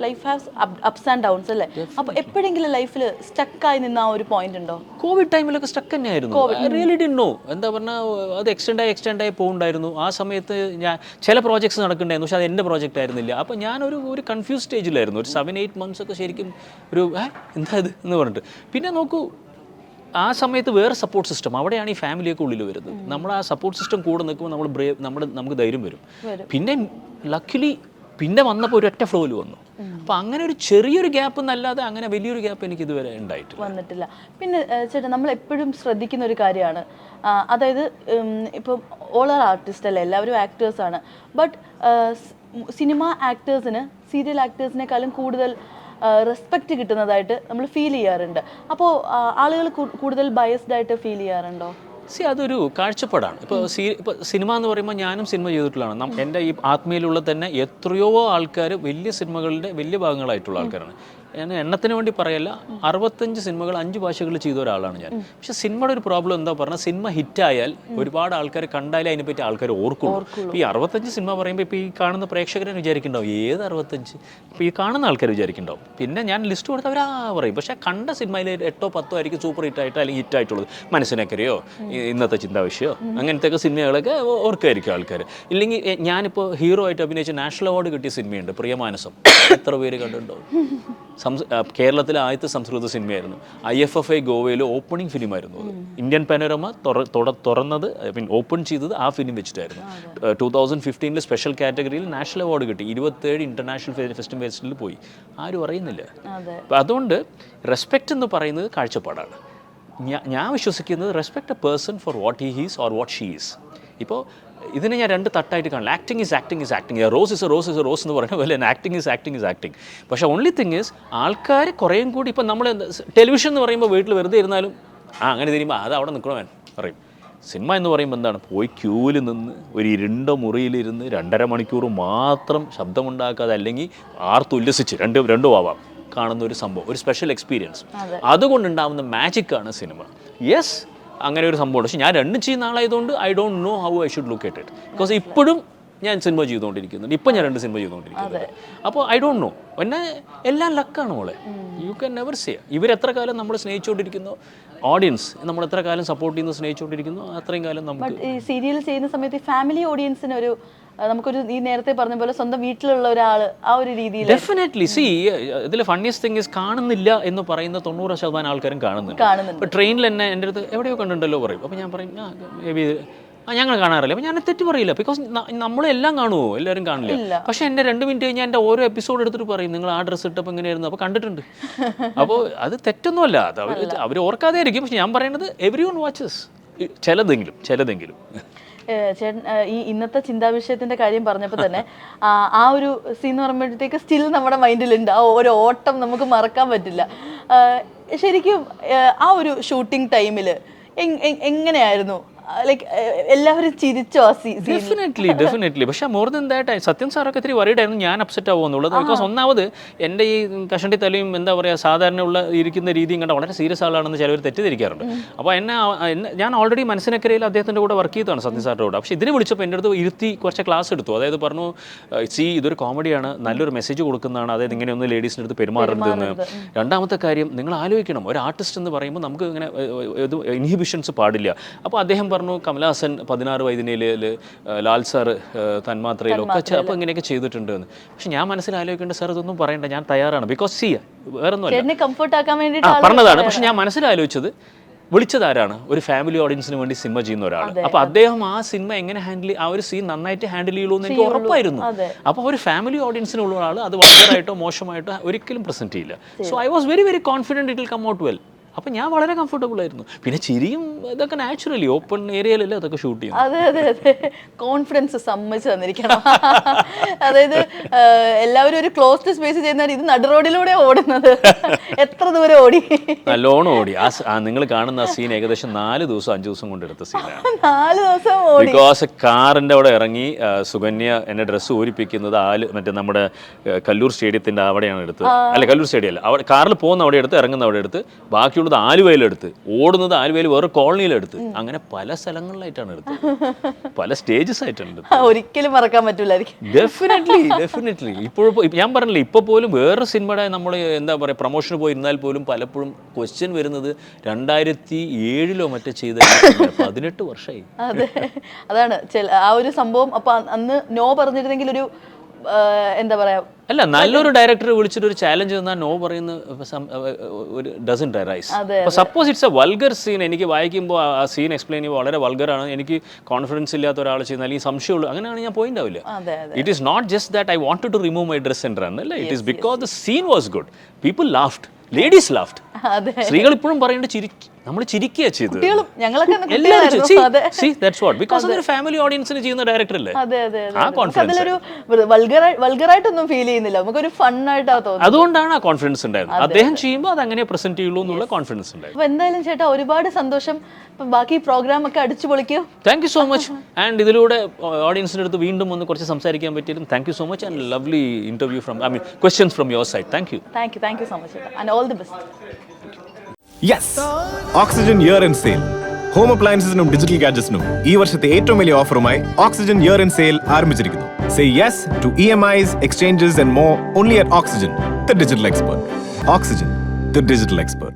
Life has ups and downs അല്ലേ? അപ്പോൾ എപ്പോഴെങ്കിലും ലൈഫിൽ സ്റ്റക്കായി നിന്ന ആ ഒരു പോയിന്റ് ഉണ്ടോ? കോവിഡ് ടൈമിലൊക്കെ സ്റ്റക്ക് തന്നെയായിരുന്നു. Really did no. എന്താ പറഞ്ഞാൽ അത് എക്സ്റ്റെൻഡ് ആയി പോകുന്നുണ്ടായിരുന്നു. ആ സമയത്ത് ഞാൻ ചില പ്രോജക്ട്സ് നടക്കുന്നുണ്ടായിരുന്നു, പക്ഷേ അത് എൻ്റെ പ്രോജക്റ്റ് ആയിരുന്നില്ല. അപ്പോൾ ഞാനൊരു കൺഫ്യൂസ് സ്റ്റേജിലായിരുന്നു. ഒരു 7-8 months ഒക്കെ ശരിക്കും ഒരു എന്താ ഇത് എന്ന് പറഞ്ഞിട്ട്. പിന്നെ നോക്കൂ, ആ സമയത്ത് വേറെ സപ്പോർട്ട് സിസ്റ്റം, അവിടെയാണ് ഈ ഫാമിലിയൊക്കെ ഉള്ളിൽ വരുന്നത്. നമ്മൾ ആ സപ്പോർട്ട് സിസ്റ്റം കൂടെ നിൽക്കുമ്പോൾ നമുക്ക് ധൈര്യം വരും. പിന്നെ ലക്കിലി പിന്നെ വന്നപ്പോൾ ഒരൊറ്റ ഫ്ലോയിൽ വന്നു. അപ്പോൾ അങ്ങനെ ഒരു ചെറിയൊരു ഗ്യാപ്പ് എന്നല്ലാതെ അങ്ങനെ വലിയൊരു ഗ്യാപ്പ് എനിക്ക് ഇതുവരെ വന്നിട്ടില്ല. പിന്നെ ചേട്ടാ, നമ്മൾ എപ്പോഴും ശ്രദ്ധിക്കുന്ന ഒരു കാര്യമാണ്, അതായത് ഇപ്പം ഓൾ ആർ ആർട്ടിസ്റ്റ് അല്ലേ, എല്ലാവരും ആക്ടേഴ്സാണ്. ബട്ട് സിനിമ ആക്ടേഴ്സിന് സീരിയൽ ആക്ടേഴ്സിനേക്കാളും കൂടുതൽ റെസ്പെക്റ്റ് കിട്ടുന്നതായിട്ട് നമ്മൾ ഫീൽ ചെയ്യാറുണ്ട്. അപ്പോൾ ആളുകൾ കൂടുതൽ ബയസ്ഡ് ആയിട്ട് ഫീൽ ചെയ്യാറുണ്ടോ? അതൊരു കാഴ്ചപ്പാടാണ്. ഇപ്പോൾ സിനിമ എന്ന് പറയുമ്പോൾ ഞാനും സിനിമ ചെയ്തിട്ടുള്ളതാണ്. എൻ്റെ ഈ ആത്മീയയിലുള്ള തന്നെ എത്രയോ ആൾക്കാർ വലിയ സിനിമകളുടെ വലിയ ഭാഗങ്ങളായിട്ടുള്ള ആൾക്കാരാണ്. ഞാൻ എണ്ണത്തിന് വേണ്ടി പറയല്ല, 65 സിനിമകൾ 5 ഭാഷകളിൽ ചെയ്ത ഒരാളാണ് ഞാൻ. പക്ഷെ സിനിമയുടെ ഒരു പ്രോബ്ലം എന്താ പറഞ്ഞാൽ, സിനിമ ഹിറ്റായാൽ ഒരുപാട് ആൾക്കാർ കണ്ടാലേ അതിനെപ്പറ്റി ആൾക്കാർ ഓർക്കുള്ളൂ. ഇപ്പോൾ ഈ 65 സിനിമ പറയുമ്പോൾ ഇപ്പോൾ ഈ കാണുന്ന പ്രേക്ഷകരെ വിചാരിക്കുന്നുണ്ടാവും ഏത് 65, ഇപ്പോൾ ഈ കാണുന്ന ആൾക്കാർ വിചാരിക്കുന്നുണ്ടാവും. പിന്നെ ഞാൻ ലിസ്റ്റ് കൊടുത്ത് അവരാ പറയും. പക്ഷേ കണ്ട സിനിമയിൽ 8 or 10 ആയിരിക്കും സൂപ്പർ ഹിറ്റായിട്ടോ അല്ലെങ്കിൽ ഹിറ്റായിട്ടുള്ളത്. മനസ്സിനക്കരയോ ഇന്നത്തെ ചിന്താവിഷയോ അങ്ങനത്തെയൊക്കെ സിനിമകളൊക്കെ ഓർക്കുമായിരിക്കും ആൾക്കാർ. ഇല്ലെങ്കിൽ ഞാനിപ്പോൾ ഹീറോ ആയിട്ട് അഭിനയിച്ച നാഷണൽ അവാർഡ് കിട്ടിയ സിനിമയുണ്ട് പ്രിയമാനസം. എത്ര പേര് കണ്ടിട്ടുണ്ടാവും? കേരളത്തിലെ ആദ്യത്തെ സംസ്കൃത സിനിമയായിരുന്നു. IFFI ഗോവയിൽ ഓപ്പണിംഗ് ഫിലിമായിരുന്നു. ഇന്ത്യൻ പനോരമ തുറന്നത് ഓപ്പൺ ചെയ്തത് ആ ഫിലിം വെച്ചിട്ടായിരുന്നു. 2015 സ്പെഷ്യൽ കാറ്റഗറിയിൽ നാഷണൽ അവാർഡ് കിട്ടി. 27 ഇന്റർനാഷണൽ ഫെസ്റ്റിവൽസിൽ പോയി. ആരും അറിയുന്നില്ല. അപ്പം അതുകൊണ്ട് റെസ്പെക്റ്റ് എന്ന് പറയുന്നത് കാഴ്ചപ്പാടാണ്. ഞാൻ വിശ്വസിക്കുന്നത് respect A person for what he is or what she is. ഇപ്പോൾ ഇതിനെ ഞാൻ 2 തട്ടായിട്ട് കാണില്ല. Acting is acting, rose is A rose എന്ന് പറയുന്ന പോലെ ആക്ടിങ് ഈസ് ആക്ടിങ്. പക്ഷേ ഓൺലി തിങ് ഈസ് ആൾക്കാർ കുറേയും കൂടി ഇപ്പം നമ്മൾ ടെലിവിഷൻ എന്ന് പറയുമ്പോൾ വീട്ടിൽ വെറുതെ ഇരുന്നാലും അങ്ങനെ തിരിയുമ്പോൾ അത് അവിടെ നിൽക്കണമെന്ന് പറയും. സിനിമ എന്ന് പറയുമ്പോൾ എന്താണ്, പോയി ക്യൂവിൽ നിന്ന് ഒരു ഇരുണ്ട മുറിയിലിരുന്ന് 2.5 മണിക്കൂർ മാത്രം ശബ്ദമുണ്ടാക്കാതെ അല്ലെങ്കിൽ ആർത്തുല്ലസിച്ച് രണ്ടും ആവാം കാണുന്ന ഒരു സംഭവം, ഒരു സ്പെഷ്യൽ എക്സ്പീരിയൻസ്. അതുകൊണ്ടുണ്ടാവുന്ന മാജിക്കാണ് സിനിമ. യെസ്, അങ്ങനെ ഒരു സംഭവമുണ്ട്. പക്ഷേ ഞാൻ 2 ചെയ്യുന്ന ആളായതുകൊണ്ട് I don't know how I should look at it. Because ഇപ്പോഴും ഞാൻ സിനിമ ചെയ്തുകൊണ്ടിരിക്കുന്നുണ്ട്. ഇപ്പം ഞാൻ 2 സിനിമ ചെയ്തുകൊണ്ടിരിക്കുന്നത്. അപ്പോൾ ഐ ഡോണ്ട് നോ. പിന്നെ എല്ലാം ലക്കാണ് മോളെ. You can never say. ഇവരെത്ര കാലം നമ്മൾ സ്നേഹിച്ചുകൊണ്ടിരിക്കുന്നു, ഓഡിയൻസ് നമ്മൾ എത്ര കാലം സപ്പോർട്ട് ചെയ്യുന്നു, സ്നേഹിച്ചുകൊണ്ടിരിക്കുന്നു, അത്രയും കാലം നമുക്ക്. ഈ സീരിയൽ ചെയ്യുന്ന സമയത്ത് ഫാമിലി ഓഡിയൻസിന് ഒരു നമുക്കൊരു ഈ നേരത്തെ പറഞ്ഞ പോലെ സ്വന്തം വീട്ടിലുള്ള ഒരാൾ ആ ഒരു രീതിയിൽ ഡെഫിനറ്റ്ലി ഇതിൽ ഫണ്ണിയസ്റ്റ് തിങ് ഈസ് കാണുന്നില്ല എന്ന് പറയുന്ന 90% ആൾക്കാരും കാണുന്നുണ്ട്. ഇപ്പോൾ ട്രെയിനിൽ തന്നെ എൻ്റെ അടുത്ത് എവിടെയോ കണ്ടിട്ടുണ്ടല്ലോ പറയും. അപ്പോൾ ഞാൻ പറയും ഞങ്ങൾ കാണാറില്ല. അപ്പോൾ ഞാൻ തെറ്റ് പറയില്ല. ബിക്കോസ് നമ്മളെല്ലാം കാണുമോ? എല്ലാവരും കാണില്ല. പക്ഷേ എൻ്റെ 2 മിനിറ്റ് കഴിഞ്ഞാൽ എൻ്റെ ഓരോ എപ്പിസോഡ് എടുത്തിട്ട് പറയും നിങ്ങൾ ആ ഡ്രസ്സ് ഇട്ടപ്പോൾ എങ്ങനെയായിരുന്നു, അപ്പോൾ കണ്ടിട്ടുണ്ട്. അപ്പോൾ അത് തെറ്റൊന്നുമല്ല, അത് അവർ ഓർക്കാതെ ആയിരിക്കും. പക്ഷെ ഞാൻ പറയുന്നത് എവരി വൺ വാച്ചസ് ചിലതെങ്കിലും. ചേട്ടൻ ഈ ഇന്നത്തെ ചിന്താവിഷയത്തിന്റെ കാര്യം പറഞ്ഞപ്പോൾ തന്നെ ആ ഒരു സീൻ എന്ന് പറയുമ്പോഴത്തേക്ക് സ്റ്റിൽ നമ്മുടെ മൈൻഡിലുണ്ട്. ആ ഒരു ഓട്ടം നമുക്ക് മറക്കാൻ പറ്റില്ല. ശരിക്കും ആ ഒരു ഷൂട്ടിംഗ് ടൈമിൽ എങ്ങനെയായിരുന്നു ലൈക്ക് എല്ലാവരും ചിരിച്ചോ ആ ഡെഫിനറ്റ്ലി പക്ഷേ മോർ ദൻ ദാറ്റ് സത്യം സാറൊക്കെ ഇത്തിരി വറീഡായിരുന്നു ഞാൻ അപ്സെറ്റ് ആവുമെന്നുള്ളത്. ബിക്കോസ് ഒന്നാമത് എൻ്റെ ഈ കഷണ്ടി തലയും എന്താ പറയുക സാധാരണ ഉള്ള ഇരിക്കുന്ന രീതിയും കണ്ട വളരെ സീരിയസ് ആളാണെന്ന് ചിലവർ തെറ്റിദ്ധരിക്കാറുണ്ട്. അപ്പോൾ എന്നെ ഞാൻ ഓൾറെഡി മനസ്സിനക്കരയിൽ അദ്ദേഹത്തിൻ്റെ കൂടെ വർക്ക് ചെയ്തതാണ് സത്യം സാറിൻ്റെ കൂടെ. പക്ഷേ ഇതിനെ വിളിച്ചപ്പോൾ എൻ്റെ അടുത്ത് ഇരുത്തി കുറച്ച് ക്ലാസ് എടുത്തു. അതായത് പറഞ്ഞു ഇതൊരു കോമഡിയാണ്, നല്ലൊരു മെസ്സേജ് കൊടുക്കുന്നതാണ്, അതായത് ഇങ്ങനെയൊന്നും ലേഡീസിൻ്റെ അടുത്ത് പെരുമാറരുതെന്ന്. രണ്ടാമത്തെ കാര്യം നിങ്ങൾ ആലോചിക്കണം, ഒരു ആർട്ടിസ്റ്റ് എന്ന് പറയുമ്പോൾ നമുക്ക് ഇങ്ങനെ ഇൻഹിബിഷൻസ് പാടില്ല. അപ്പോൾ അദ്ദേഹം പറഞ്ഞു കമലഹാസൻ 16 വയതിനിൽ ലാൽ സാറ് തന്മാത്രയിലൊക്കെ അപ്പോൾ ഇങ്ങനെയൊക്കെ ചെയ്തിട്ടുണ്ട് എന്ന്. പക്ഷെ ഞാൻ മനസ്സിൽ ആലോചിക്കേണ്ട സാർ ഇതൊന്നും പറയണ്ട, ഞാൻ തയ്യാറാണ്. ബിക്കോസ് വേറെ ഒന്നുമല്ല പറഞ്ഞതാണ്. പക്ഷെ ഞാൻ മനസ്സിലാലോചിച്ചത് വിളിച്ചതാരാണ്? ഒരു ഫാമിലി ഓഡിയൻസിന് വേണ്ടി സിനിമ ചെയ്യുന്ന ഒരാൾ. അപ്പോൾ അദ്ദേഹം ആ സിനിമ എങ്ങനെ ആ ഒരു സീൻ നന്നായിട്ട് ഹാൻഡിൽ ചെയ്യുള്ളൂ എന്ന് എനിക്ക് ഉറപ്പായിരുന്നു. അപ്പോൾ ഒരു ഫാമിലി ഓഡിയൻസിനുള്ള ആൾ അത് വളരെയായിട്ടോ മോശമായിട്ടോ ഒരിക്കലും പ്രസന്റ് ചെയ്യില്ല. So I was very very confident it will come out well. അപ്പം ഞാൻ വളരെ കംഫർട്ടബിൾ ആയിരുന്നു. പിന്നെ ചിരിയും ഇതൊക്കെ നാച്ചുറലി ഓപ്പൺ ഏരിയയിലല്ലേ അതൊക്കെ ഷൂട്ട് ചെയ്യും. അതെ കോൺഫിഡൻസ് സമ്മതിച്ചു തന്നിരിക്കണം. അതായത് എല്ലാവരും ഒരു ക്ലോസ്ഡ് സ്പേസ് ചെയ്യുന്നവർ ഇത് നടു റോഡിലൂടെ ഓടുന്നത് എത്ര ദൂരം ഓടി? നല്ലോണം ഓടി. നിങ്ങൾ കാണുന്ന ആ സീൻ ഏകദേശം 4 ദിവസം 5 ദിവസം കൊണ്ട് എടുത്ത സീനാണ്. 4 ദിവസം ഓടി. ബിക്കോസ് കാറിൻ്റെ അവിടെ ഇറങ്ങി സുകന്യ എന്നെ ഡ്രസ്സ് ഊരിപ്പിക്കുന്നത് മറ്റേ നമ്മുടെ കല്ലൂർ സ്റ്റേഡിയത്തിൻ്റെ അവിടെയാണ് എടുത്തത്. അല്ല കല്ലൂർ സ്റ്റേഡിയം അല്ല, അവിടെ കാറിൽ പോകുന്ന അവിടെ എടുത്ത് ഇറങ്ങുന്ന അവിടെ എടുത്ത് ബാക്കി ആലുവയിലെടുത്ത് ഓടുന്നത് ആലുവയിൽ വേറെ കോളനിയിലെടുത്ത് അങ്ങനെ പല സ്ഥലങ്ങളിലായിട്ടാണ് എടുത്തത്, പല സ്റ്റേജസ് ആയിട്ടുണ്ട്. ഒരിക്കലും മറക്കാൻ പറ്റില്ലായിരിക്കും. ഡെഫിനറ്റ്ലി ഇപ്പോഴും ഞാൻ പറഞ്ഞില്ലേ, ഇപ്പോൾ പോലും വേറെ സിനിമയുടെ നമ്മൾ എന്താ പറയുക പ്രൊമോഷന് പോയിരുന്നാൽ പോലും പലപ്പോഴും ക്വസ്റ്റ്യൻ വരുന്നത് 2007 മറ്റേ ചെയ്ത 18 വർഷമായി. അതെ അതാണ് ആ ഒരു സംഭവം. അപ്പൊ അന്ന് നോ പറഞ്ഞിരുന്നെങ്കിൽ ഒരു എന്താ പറയാ അല്ല നല്ലൊരു ഡയറക്ടർ വിളിച്ചിട്ട് ഒരു ചാലഞ്ച് തന്നാൽ നോ പറയുന്ന ഒരു ഡസൻറ്റ് അറൈസ്. അപ്പോൾ suppose it's a vulgar scene, എനിക്ക് വായിക്കുമ്പോൾ ആ സീൻ എക്സ്പ്ലെയിൻ ചെയ്യുമ്പോൾ വളരെ വൾഗറാണ്, എനിക്ക് കോൺഫിഡൻസ് ഇല്ലാത്ത ഒരാൾ ചെയ്യുന്ന അല്ലെങ്കിൽ സംശയമുള്ളൂ, അങ്ങനെയാണ് ഞാൻ പോയിന്റ് ആവില്ല. It is not just that I wanted to remove my dress and run അല്ല, it is because the scene was good, people laughed, ladies laughed. സ്ത്രീകൾ ഇപ്പോഴും പറയുന്നത് നമ്മൾ ചിരിക്കുക ചെയ്തത് ഫാമിലി ഓഡിയൻസിന് ചെയ്യുന്ന ഡയറക്ടർ അല്ലേ, ആ കോൺഫിഡൻസ് വൾഗറായിട്ടൊന്നും ഫീൽ ചെയ്യുന്നില്ല, നമുക്കൊരു ഫണ്ണായിട്ടാ തോന്നുന്നത്. അതുകൊണ്ടാണ് ആ കോൺഫിഡൻസ് ഉണ്ടായിരുന്നത്. അദ്ദേഹം ചെയ്യുമ്പോൾ അത് അങ്ങനെ പ്രസന്റ് ചെയ്യുള്ളൂ എന്നുള്ള കോൺഫിഡൻസ് ഉണ്ടായിരുന്നു. അപ്പൊ എന്തായാലും ചേട്ടാ ഒരുപാട് സന്തോഷം. ബാക്കി പ്രോഗ്രാം ഒക്കെ അടിച്ചു പൊളിക്കും. Thank you so much. And ഇതിലൂടെ ഓഡിയൻസിന്റെ അടുത്ത് വീണ്ടും ഒന്ന് കുറച്ച് സംസാരിക്കാൻ പറ്റിയതും thank you so much. And lovely interview from questions from your side. Thank you so much and all the best. Yes, Oxygen Year End Sale. Home അപ്ലയൻസിനും digital ഗാഡ്ജറ്റ്സിനും ഈ വർഷത്തെ ഏറ്റവും വലിയ ഓഫറുമായി ഓക്സിജൻ ഇയർ എൻഡ് സെയിൽ ആരംഭിച്ചിരിക്കുന്നു. Say yes to EMIs, exchanges and more only at Oxygen, the digital expert. Oxygen, the digital expert.